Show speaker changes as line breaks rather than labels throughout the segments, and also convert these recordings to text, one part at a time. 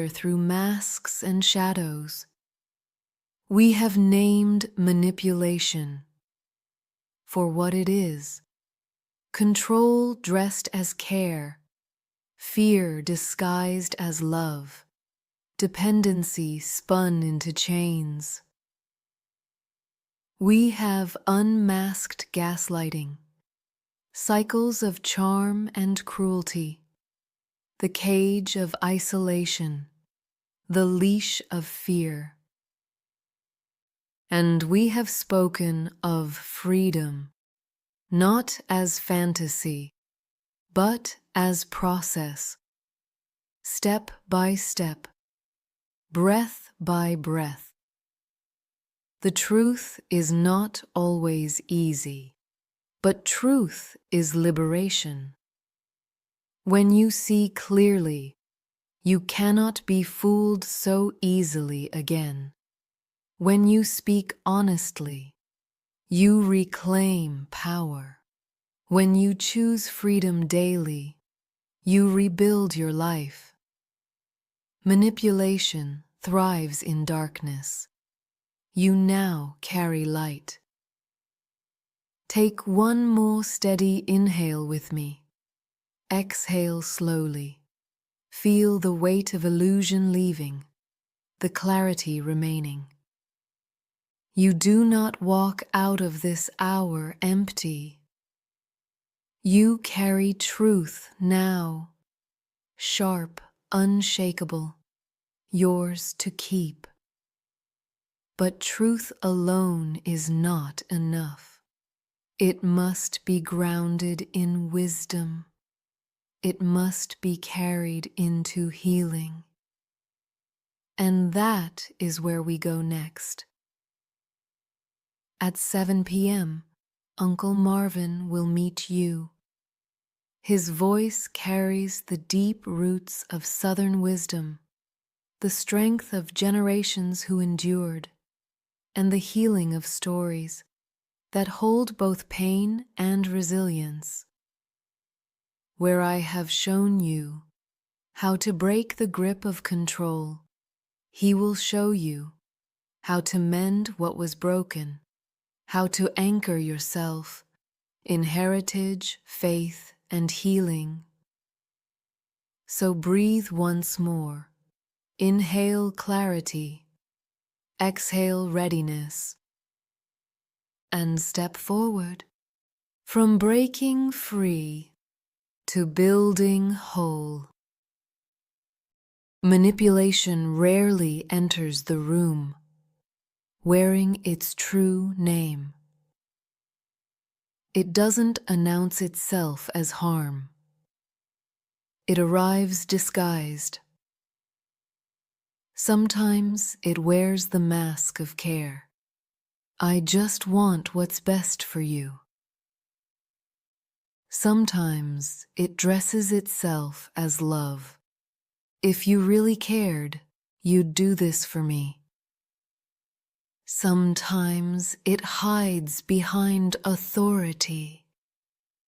through masks and shadows. We have named manipulation for what it is: control dressed as care, fear disguised as love, dependency spun into chains. We have unmasked gaslighting, cycles of charm and cruelty, the cage of isolation, the leash of fear. And we have spoken of freedom, not as fantasy, but as process, step by step, breath by breath. The truth is not always easy, but truth is liberation. When you see clearly, you cannot be fooled so easily again. When you speak honestly, you reclaim power. When you choose freedom daily, you rebuild your life. Manipulation thrives in darkness. You now carry light. Take one more steady inhale with me. Exhale slowly. Feel the weight of illusion leaving, the clarity remaining. You do not walk out of this hour empty. You carry truth now, sharp, unshakable, yours to keep. But truth alone is not enough. It must be grounded in wisdom. It must be carried into healing. And that is where we go next. At 7 p.m., Uncle Marvin will meet you. His voice carries the deep roots of Southern wisdom, the strength of generations who endured, and the healing of stories that hold both pain and resilience. Where I have shown you how to break the grip of control, he will show you how to mend what was broken, how to anchor yourself in heritage, faith, and healing. So breathe once more. Inhale clarity, exhale readiness, and step forward from breaking free to building whole. Manipulation rarely enters the room wearing its true name. It doesn't announce itself as harm. It arrives disguised. Sometimes it wears the mask of care. I just want what's best for you. Sometimes it dresses itself as love. If you really cared, you'd do this for me. Sometimes it hides behind authority.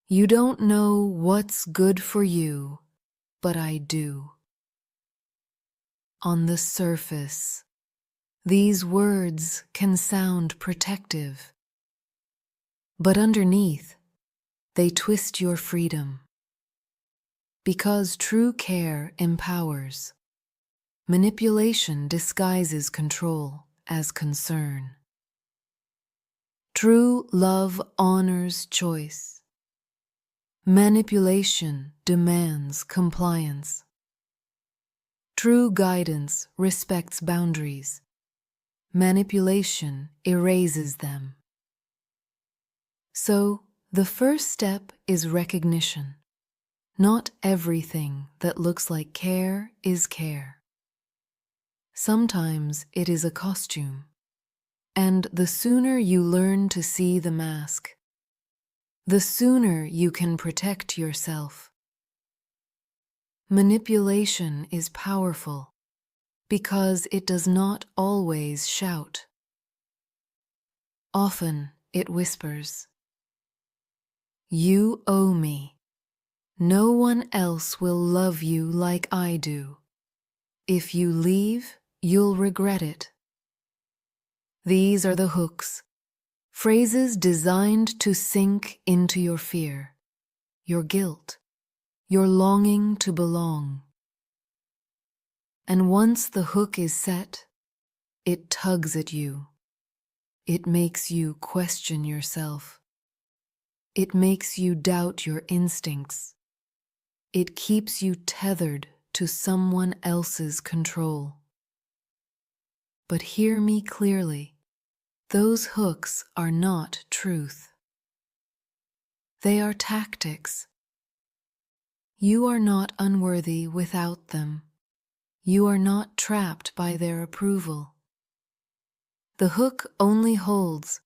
You don't know what's good for you, but I do. On the surface, these words can sound protective, but underneath, they twist your freedom. Because true care empowers, manipulation disguises control as concern. True love honors choice. Manipulation demands compliance. True guidance respects boundaries. Manipulation erases them. So, the first step is recognition. Not everything that looks like care is care. Sometimes it is a costume. And the sooner you learn to see the mask, the sooner you can protect yourself. Manipulation is powerful because it does not always shout. Often it whispers, "You owe me. No one else will love you like I do. If you leave, you'll regret it. These are the hooks, phrases designed to sink into your fear, your guilt, your longing to belong. And once the hook is set, it tugs at you. It makes you question yourself. It makes you doubt your instincts. It keeps you tethered to someone else's control. But hear me clearly. Those hooks are not truth. They are tactics. You are not unworthy without them. You are not trapped by their approval. The hook only holds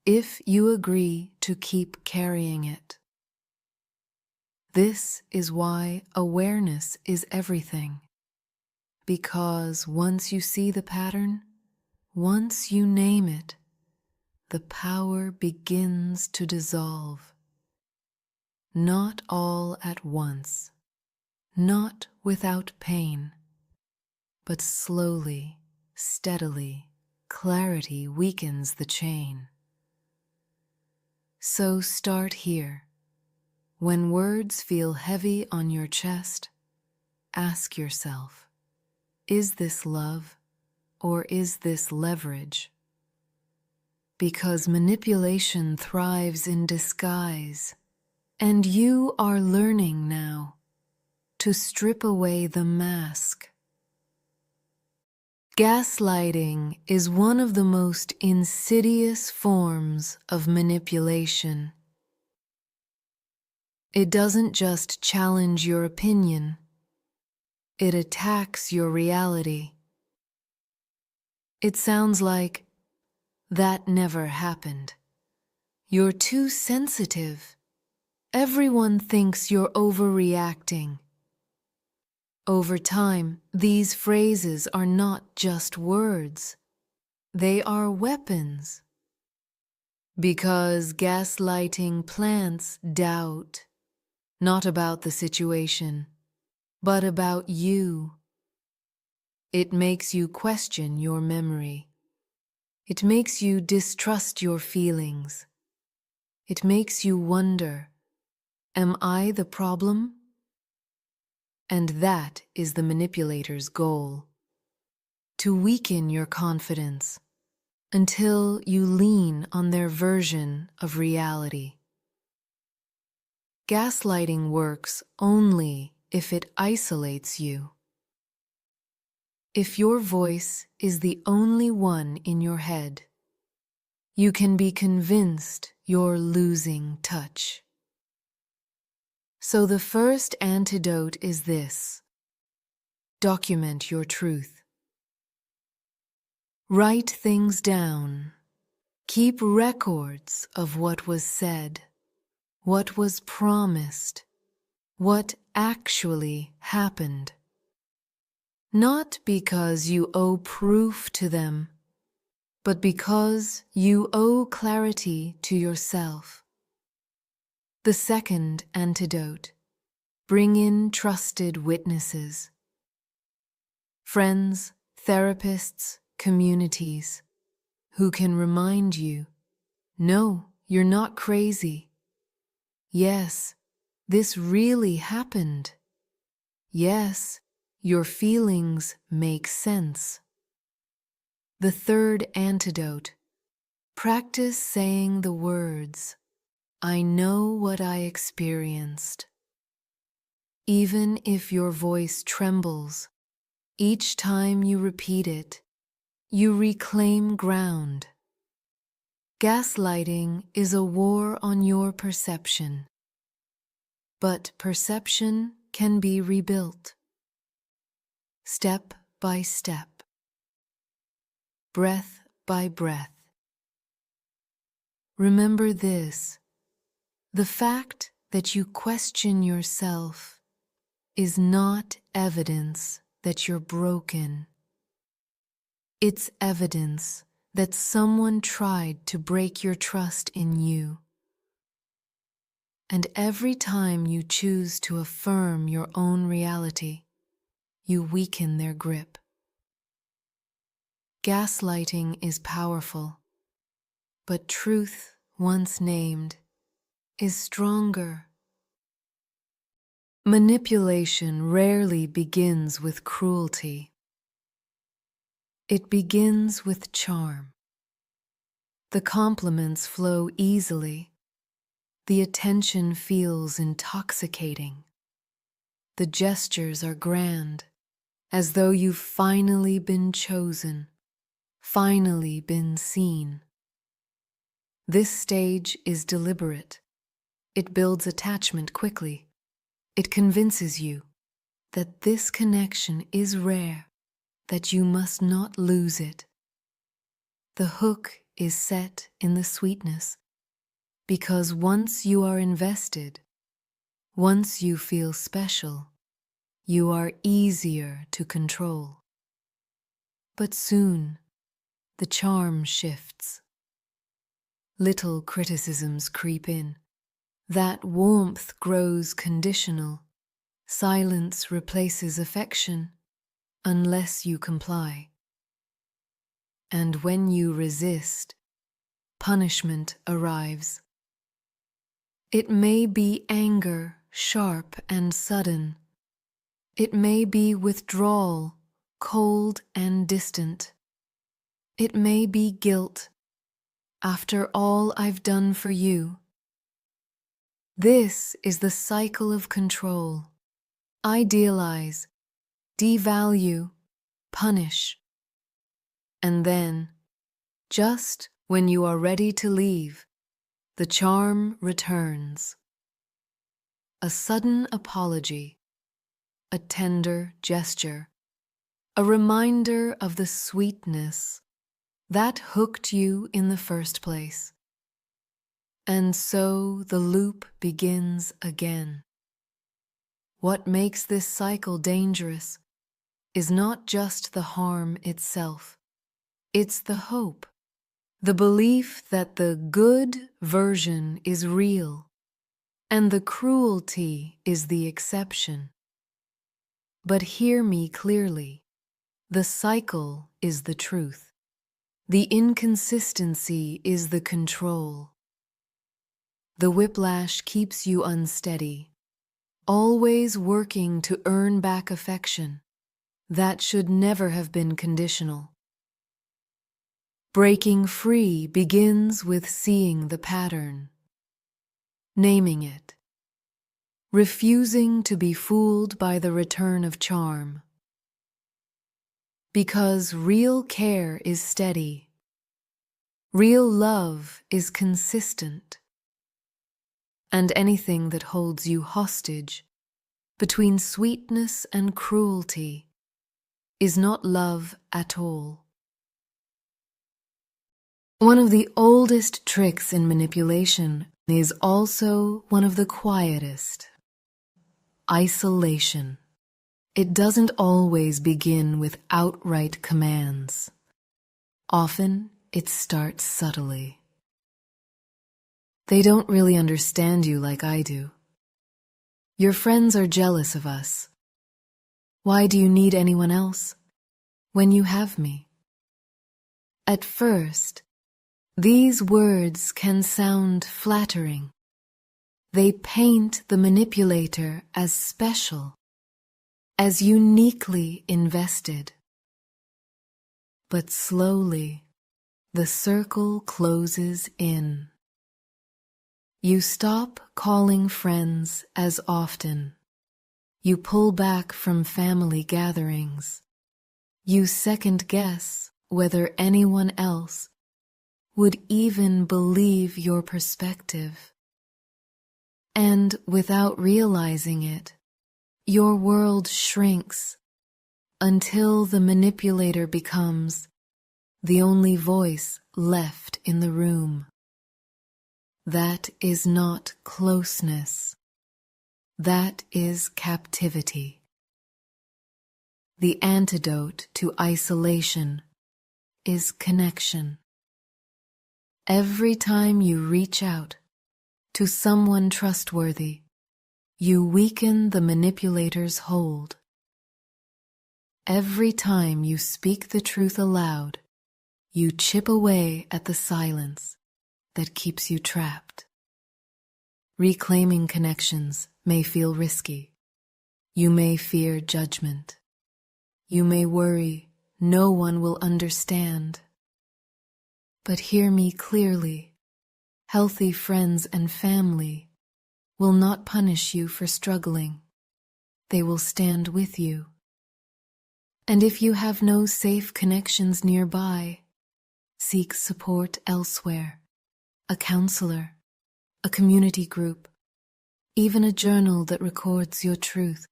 if you agree to keep carrying it. This is why awareness is everything. Because once you see the pattern, once you name it, the power begins to dissolve. Not all at once, not without pain, but slowly, steadily, clarity weakens the chain. So start here. When words feel heavy on your chest, ask yourself, is this love or is this leverage? Because manipulation thrives in disguise, and you are learning now to strip away the mask. Gaslighting is one of the most insidious forms of manipulation. It doesn't just challenge your opinion, it attacks your reality. It sounds like, "That never happened. You're too sensitive. Everyone thinks you're overreacting." Over time, these phrases are not just words. They are weapons. Because gaslighting plants doubt, not about the situation, but about you. It makes you question your memory. It makes you distrust your feelings. It makes you wonder, am I the problem? And that is the manipulator's goal, to weaken your confidence until you lean on their version of reality. Gaslighting works only if it isolates you. If your voice is the only one in your head, you can be convinced you're losing touch. So the first antidote is this: document your truth. Write things down. Keep records of what was said, what was promised, what actually happened. Not because you owe proof to them, but because you owe clarity to yourself. The second antidote: bring in trusted witnesses. Friends, therapists, communities who can remind you, no, you're not crazy. Yes, this really happened. Yes, your feelings make sense. The third antidote: practice saying the words, "I know what I experienced." Even if your voice trembles, each time you repeat it, you reclaim ground. Gaslighting is a war on your perception. But perception can be rebuilt. Step by step. Breath by breath. Remember this: the fact that you question yourself is not evidence that you're broken. It's evidence that someone tried to break your trust in you. And every time you choose to affirm your own reality, you weaken their grip. Gaslighting is powerful, but truth, once named, is stronger. Manipulation rarely begins with cruelty. It begins with charm. The compliments flow easily. The attention feels intoxicating. The gestures are grand, as though you've finally been chosen, finally been seen. This stage is deliberate. It builds attachment quickly. It convinces you that this connection is rare, that you must not lose it. The hook is set in the sweetness, because once you are invested, once you feel special, you are easier to control. But soon, the charm shifts. Little criticisms creep in. That warmth grows conditional. Silence replaces affection, unless you comply. And when you resist, punishment arrives. It may be anger, sharp and sudden. It may be withdrawal, cold and distant. It may be guilt. After all I've done for you. This is the cycle of control. Idealize, devalue, punish. And then, just when you are ready to leave, the charm returns. A sudden apology, a tender gesture, a reminder of the sweetness that hooked you in the first place. And so the loop begins again. What makes this cycle dangerous is not just the harm itself. It's the hope, the belief that the good version is real and the cruelty is the exception. But hear me clearly. The cycle is the truth. The inconsistency is the control. The whiplash keeps you unsteady, always working to earn back affection that should never have been conditional. Breaking free begins with seeing the pattern, naming it, refusing to be fooled by the return of charm. Because real care is steady, real love is consistent, and anything that holds you hostage between sweetness and cruelty is not love at all. One of the oldest tricks in manipulation is also one of the quietest: isolation. It doesn't always begin with outright commands. Often, it starts subtly. They don't really understand you like I do. Your friends are jealous of us. Why do you need anyone else when you have me? At first, these words can sound flattering. They paint the manipulator as special, as uniquely invested. But slowly, the circle closes in. You stop calling friends as often. You pull back from family gatherings. You second-guess whether anyone else would even believe your perspective. And without realizing it, your world shrinks until the manipulator becomes the only voice left in the room. That is not closeness. That is captivity. The antidote to isolation is connection. Every time you reach out to someone trustworthy, you weaken the manipulator's hold. every time you speak the truth aloud, you chip away at the silence that keeps you trapped. Reclaiming connections may feel risky. You may fear judgment. You may worry no one will understand. But hear me clearly. Healthy friends and family will not punish you for struggling. They will stand with you. And if you have no safe connections nearby, seek support elsewhere. A counselor, a community group, even a journal that records your truth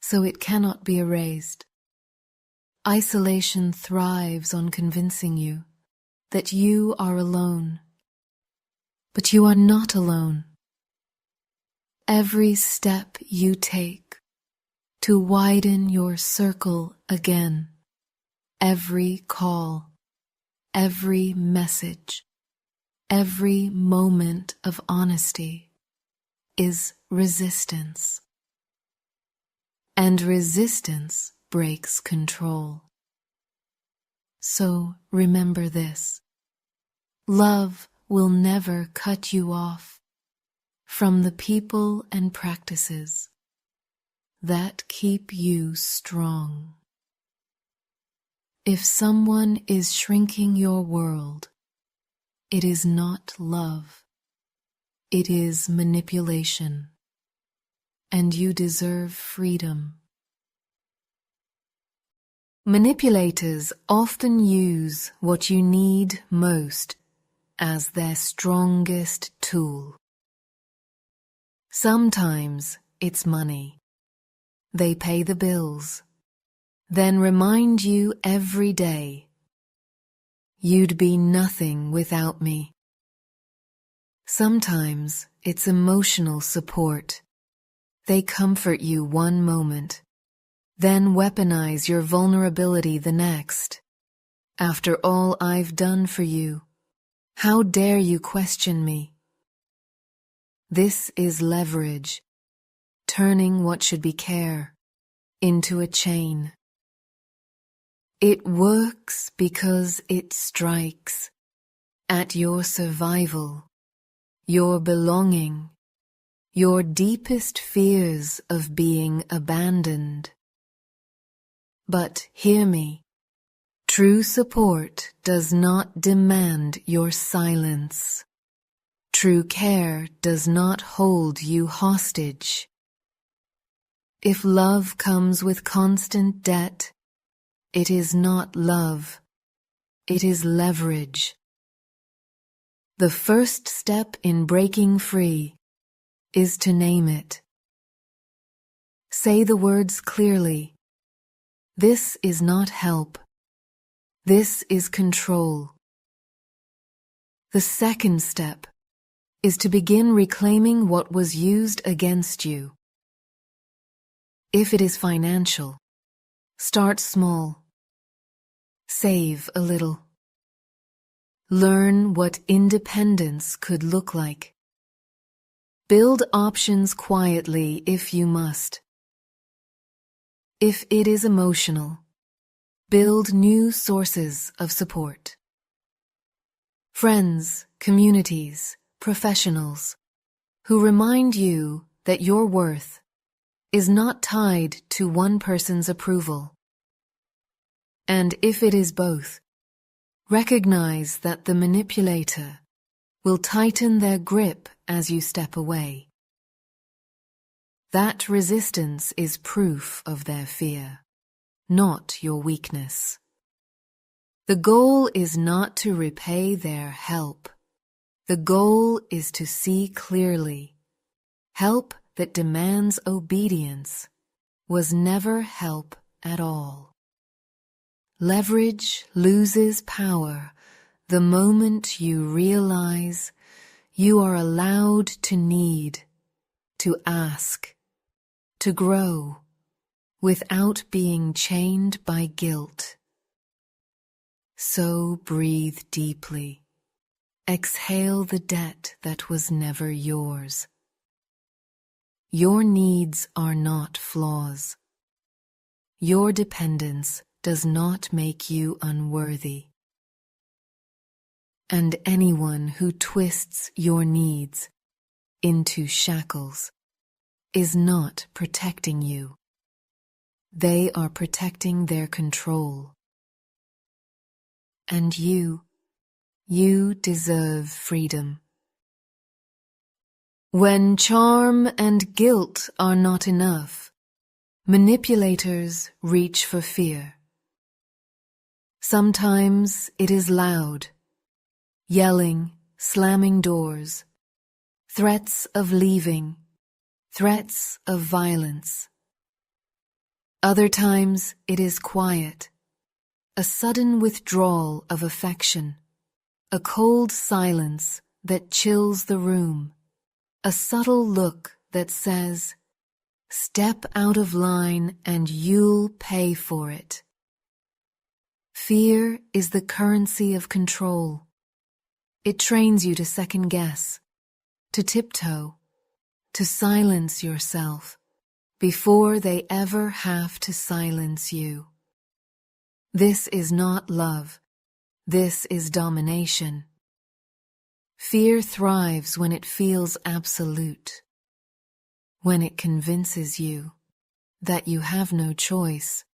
so it cannot be erased. Isolation thrives on convincing you that you are alone. But you are not alone. Every step you take to widen your circle again, every call, every message, every moment of honesty is resistance. And resistance breaks control. So remember this. Love will never cut you off from the people and practices that keep you strong. If someone is shrinking your world, it is not love. It is manipulation. And you deserve freedom. Manipulators often use what you need most as their strongest tool. Sometimes it's money. They pay the bills, then remind you every day, "You'd be nothing without me." Sometimes it's emotional support. They comfort you one moment, then weaponize your vulnerability the next. "After all I've done for you, how dare you question me?" This is leverage, turning what should be care into a chain. It works because it strikes at your survival, your belonging, your deepest fears of being abandoned. But hear me, true support does not demand your silence. True care does not hold you hostage. If love comes with constant debt, it is not love, it is leverage. The first step in breaking free is to name it. Say the words clearly. This is not help. This is control. The second step is to begin reclaiming what was used against you. If it is financial, start small. Save a little. Learn what independence could look like. Build options quietly if you must. If it is emotional, build new sources of support. Friends, communities, professionals who remind you that your worth is not tied to one person's approval. And if it is both, recognize that the manipulator will tighten their grip as you step away. That resistance is proof of their fear, not your weakness. The goal is not to repay their help. The goal is to see clearly. Help that demands obedience was never help at all. Leverage loses power the moment you realize you are allowed to need, to ask, to grow, without being chained by guilt. So breathe deeply. Exhale the debt that was never yours. Your needs are not flaws. your dependence does not make you unworthy. And anyone who twists your needs into shackles is not protecting you. They are protecting their control. And you deserve freedom. When charm and guilt are not enough, manipulators reach for fear. Sometimes it is loud, yelling, slamming doors, threats of leaving, threats of violence. Other times it is quiet, a sudden withdrawal of affection, a cold silence that chills the room, a subtle look that says, "Step out of line and you'll pay for it." Fear is the currency of control. It trains you to second guess, to tiptoe, to silence yourself before they ever have to silence you. This is not love. This is domination. Fear thrives when it feels absolute, when it convinces you that you have no choice,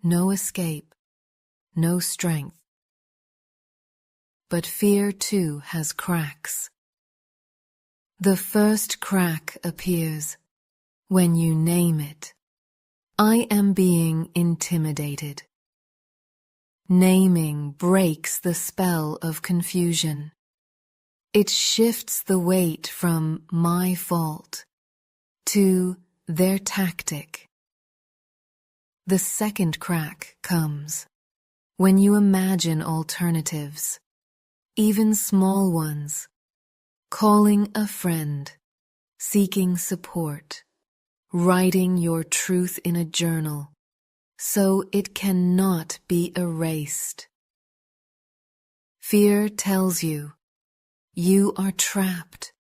no escape, no strength. But fear too has cracks. The first crack appears when you name it. I am being intimidated. Naming breaks the spell of confusion. It shifts the weight from my fault to their tactic. The second crack comes when you imagine alternatives, even small ones, calling a friend, seeking support, writing your truth in a journal so it cannot be erased. Fear tells you you are trapped.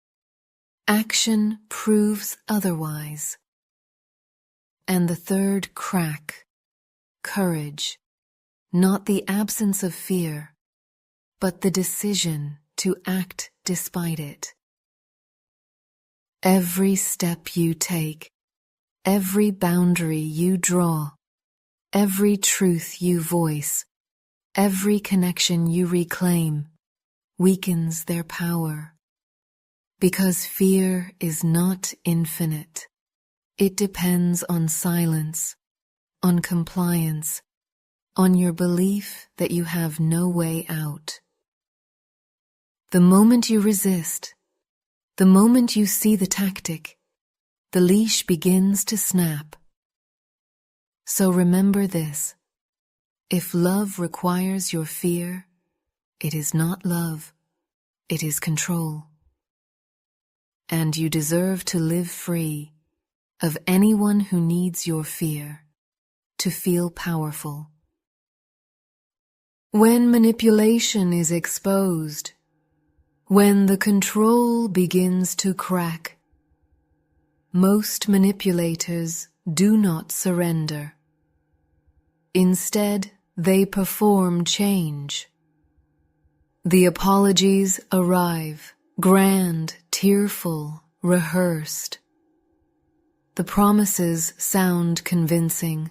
Action proves otherwise. And the third crack, courage, not the absence of fear, but the decision to act despite it. Every step you take, every boundary you draw, every truth you voice, every connection you reclaim, weakens their power. Because fear is not infinite. It depends on silence, on compliance, on your belief that you have no way out. The moment you resist, the moment you see the tactic, the leash begins to snap. So remember this: if love requires your fear, it is not love, it is control. And you deserve to live free of anyone who needs your fear to feel powerful. When manipulation is exposed, when the control begins to crack, most manipulators do not surrender. Instead, they perform change. The apologies arrive, grand, tearful, rehearsed. The promises sound convincing.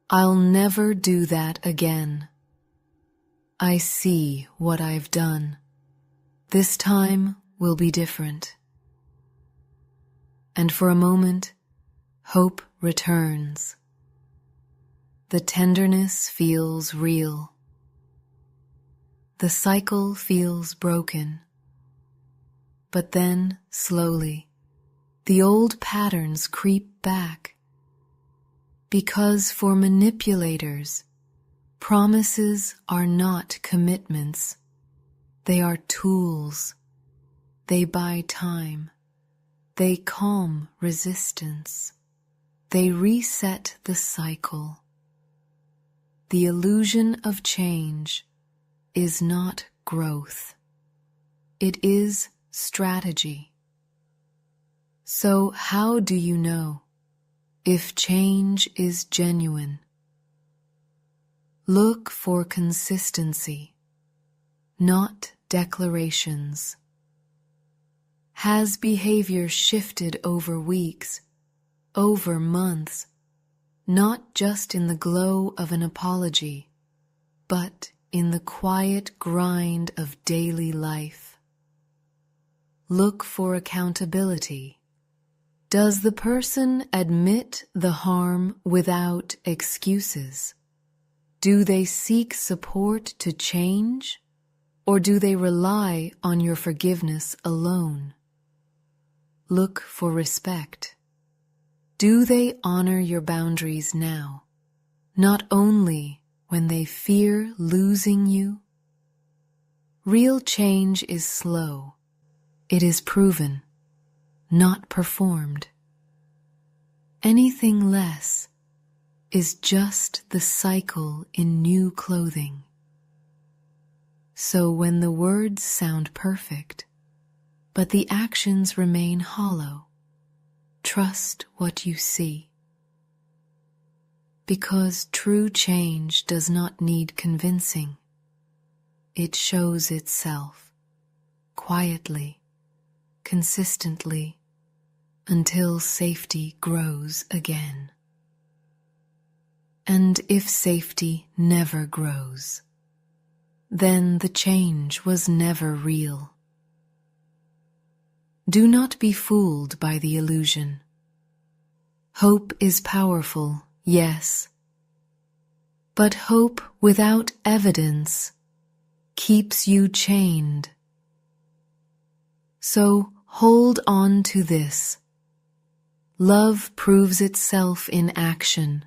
I'll never do that again. I see what I've done. This time will be different. And for a moment, hope returns. The tenderness feels real. The cycle feels broken. But then, slowly, the old patterns creep back. Because for manipulators, promises are not commitments. They are tools. They buy time. They calm resistance. They reset the cycle. The illusion of change is not growth. It is strategy. So how do you know if change is genuine. Look for consistency, not declarations. Has behavior shifted over weeks, over months, not just in the glow of an apology, but in the quiet grind of daily life? Look for accountability. Does the person admit the harm without excuses? Do they seek support to change, or do they rely on your forgiveness alone? Look for respect. Do they honor your boundaries now, not only when they fear losing you? Real change is slow. It is proven, not performed. Anything less is just the cycle in new clothing. So when the words sound perfect, but the actions remain hollow, trust what you see. Because true change does not need convincing. It shows itself quietly, consistently, until safety grows again. And if safety never grows, then the change was never real. Do not be fooled by the illusion. Hope is powerful, yes, but hope without evidence keeps you chained. So hold on to this. Love proves itself in action,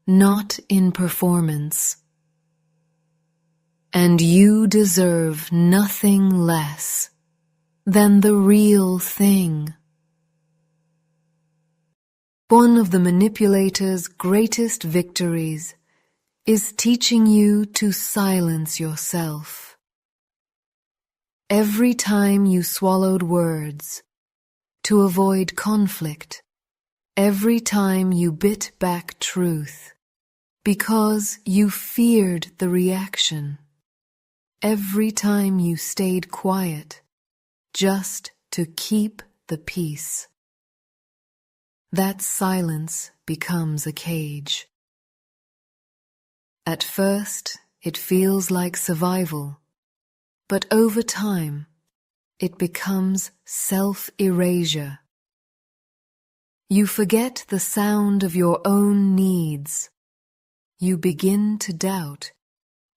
not in performance. And you deserve nothing less than the real thing. One of the manipulator's greatest victories is teaching you to silence yourself. Every time you swallowed words to avoid conflict, every time you bit back truth because you feared the reaction, every time you stayed quiet just to keep the peace, that silence becomes a cage. At first, it feels like survival, but over time, it becomes self-erasure. You forget the sound of your own needs. You begin to doubt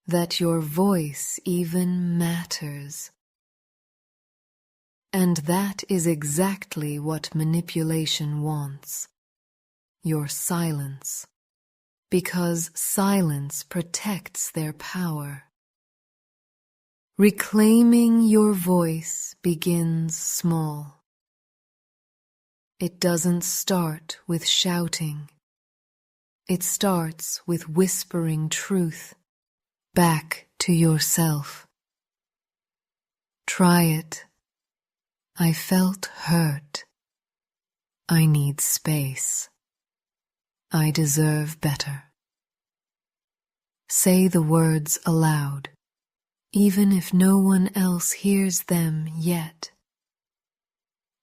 that your voice even matters. And that is exactly what manipulation wants. Your silence. Because silence protects their power. Reclaiming your voice begins small. It doesn't start with shouting. It starts with whispering truth back to yourself. Try it. I felt hurt. I need space. I deserve better. Say the words aloud, even if no one else hears them yet.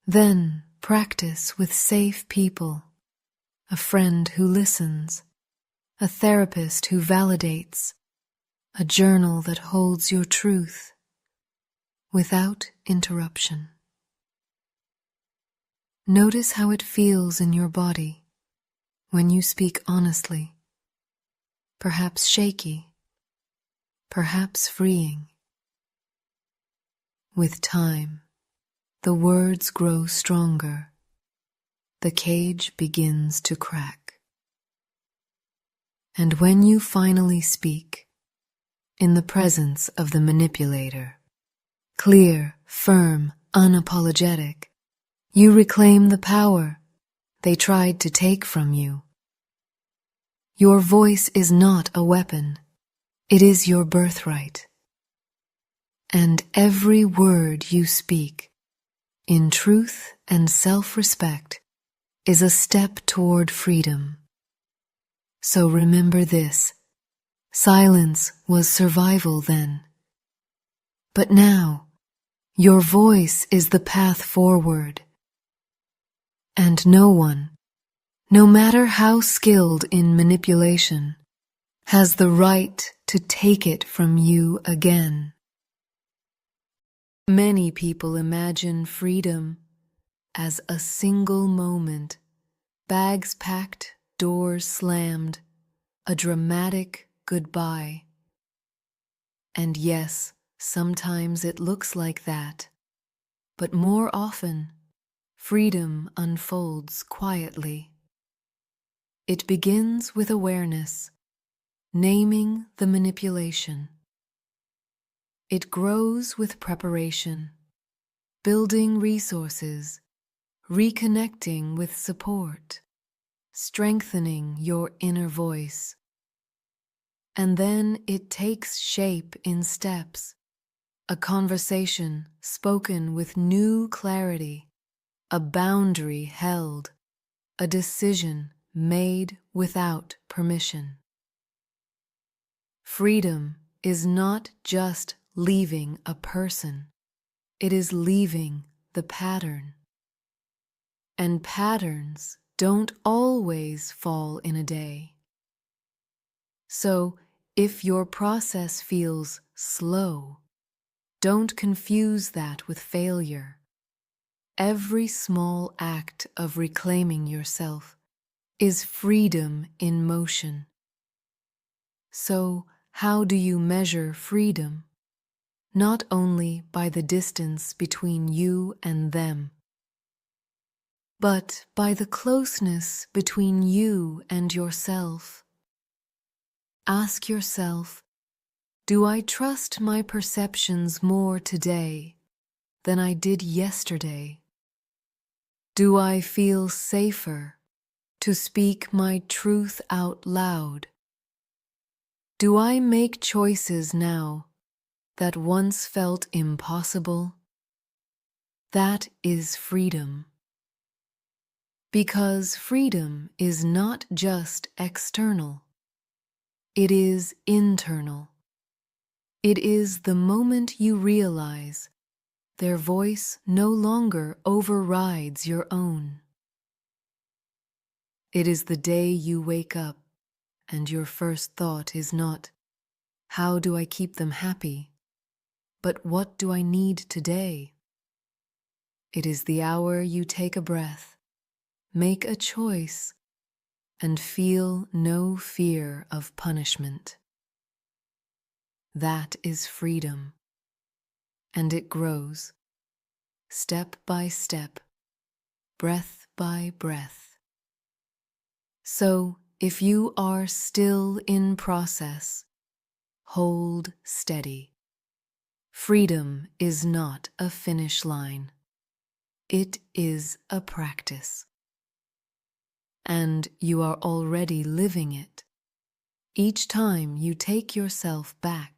Then practice with safe people, a friend who listens, a therapist who validates, a journal that holds your truth without interruption. Notice how it feels in your body when you speak honestly, perhaps shaky, perhaps freeing. With time, the words grow stronger. The cage begins to crack. And when you finally speak, in the presence of the manipulator, clear, firm, unapologetic, you reclaim the power they tried to take from you. Your voice is not a weapon. It is your birthright. And every word you speak, in truth and self-respect, is a step toward freedom. So remember this: silence was survival then. But now, your voice is the path forward. And no one, no matter how skilled in manipulation, has the right to take it from you again. Many people imagine freedom as a single moment, bags packed, doors slammed, a dramatic goodbye. And yes, sometimes it looks like that, but more often, freedom unfolds quietly. It begins with awareness, naming the manipulation. It grows with preparation, building resources, reconnecting with support, strengthening your inner voice. And then it takes shape in steps, a conversation spoken with new clarity, a boundary held, a decision made without permission. Freedom is not just leaving a person, it is leaving the pattern. And patterns don't always fall in a day. So, if your process feels slow, don't confuse that with failure. Every small act of reclaiming yourself is freedom in motion. So, how do you measure freedom? Not only by the distance between you and them, but by the closeness between you and yourself. Ask yourself, do I trust my perceptions more today than I did yesterday? Do I feel safer to speak my truth out loud? Do I make choices now that once felt impossible? That is freedom. Because freedom is not just external, it is internal. It is the moment you realize their voice no longer overrides your own. It is the day you wake up and your first thought is not, how do I keep them happy? But what do I need today? It is the hour you take a breath, make a choice, and feel no fear of punishment. That is freedom, and it grows, step by step, breath by breath. So, if you are still in process, hold steady. Freedom is not a finish line. It is a practice. And you are already living it. Each time you take yourself back